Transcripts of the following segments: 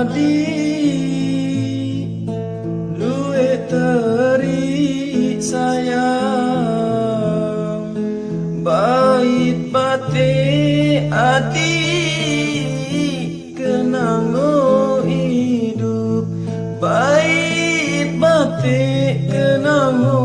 adik luwe teri sayang bait bate adik kenango hidup bait bate kenango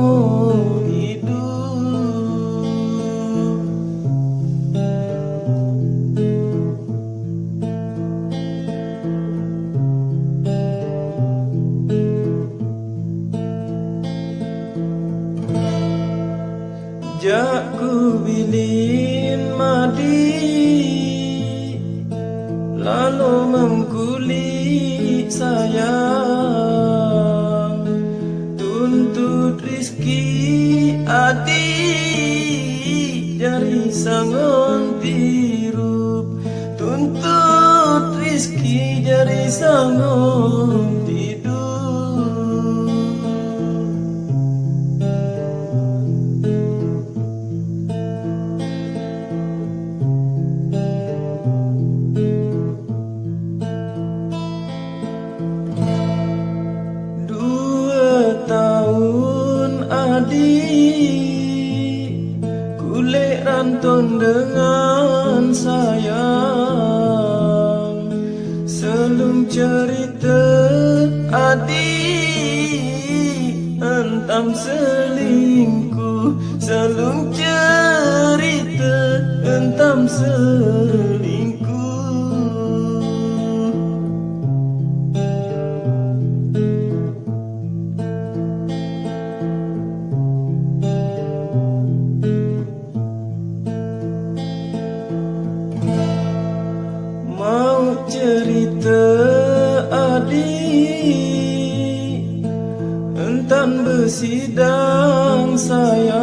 jak ku bilin madi lalu mengkulik sayang tuntut rizki adik dari sangon tirup tuntut rizki dari sangon tidur. Kulik rantun dengan sayang selum cerita adik entam selingkuh selum cerita entam selingkuh. Cerita adik entan bersidang sayang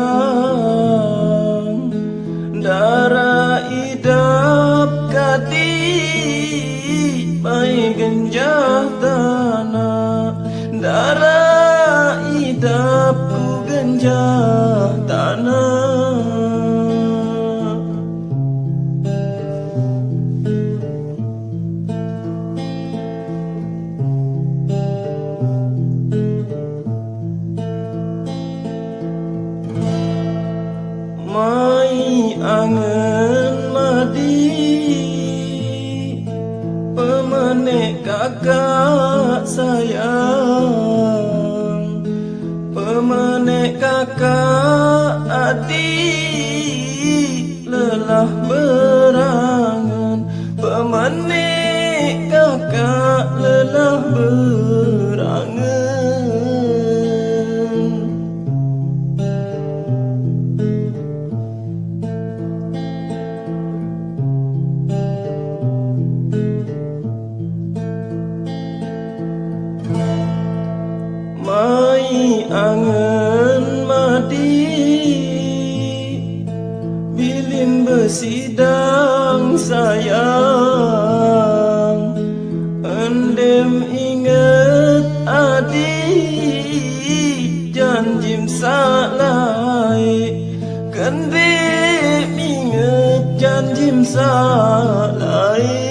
darah idap kadik baik genjah tanah darah idap ku genjah tanah. Mai angen madi pemanek kakak sayang pemanek kakak adik lelah berangan pemanek kakak lelah berangan. Mai angen madi bilin bersidang sayang endem inget adik janjim salai kendem inget janjim salai.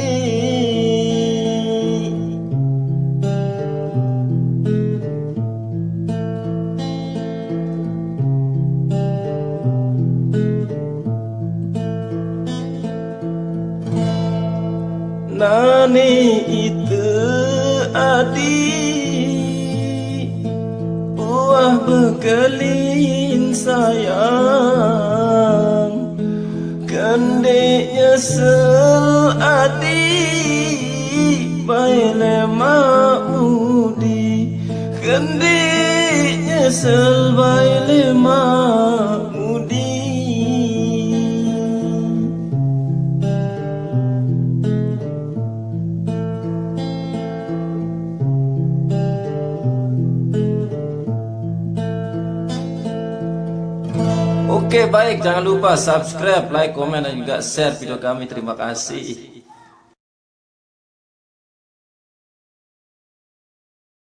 Nani itu adik buah bekelin sayang kendek nyesel adik baik lemak mudi kendek nyesel baik lemak mudi. Oke, baik, jangan lupa subscribe, like, komen, dan juga share video kami. Terima kasih.